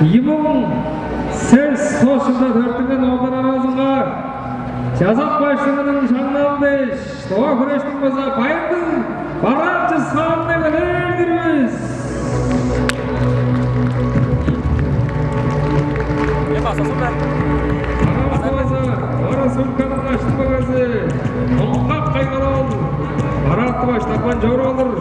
Yımın ses koşunda dörtünden oldan arazınga Cazak başlığının şanlan beş Doğa kureştin baza bayındın Barançı sağında gelerdirmiz Ne basasın ben? Aramızda baza Ara sulkanın açtı bagazı Onqaq kaynar oldu Baratı baş tapan jor olur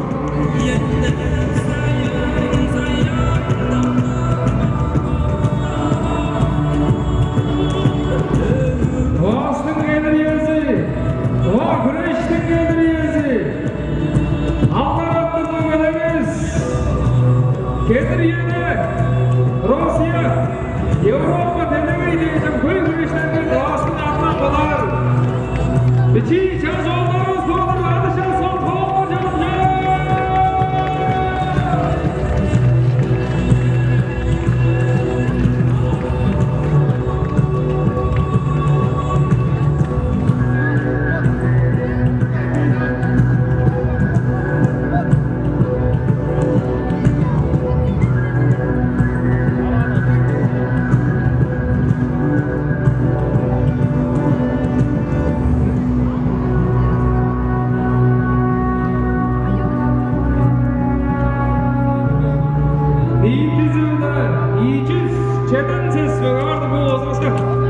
Doğasının gelir yezi, doğa güneştin gelir yezi. Allah attırma gelemiz. Gelir yine, Rusya, Avrupa denemeyi diyeceğim. Köy güneşlerinin doğasının atmak olar. İçi çaz olmamız doğru, adışa son kovulacağım. İyi dizi ulan, iyi cüz, çeten ses ve vardı bu ozmasa.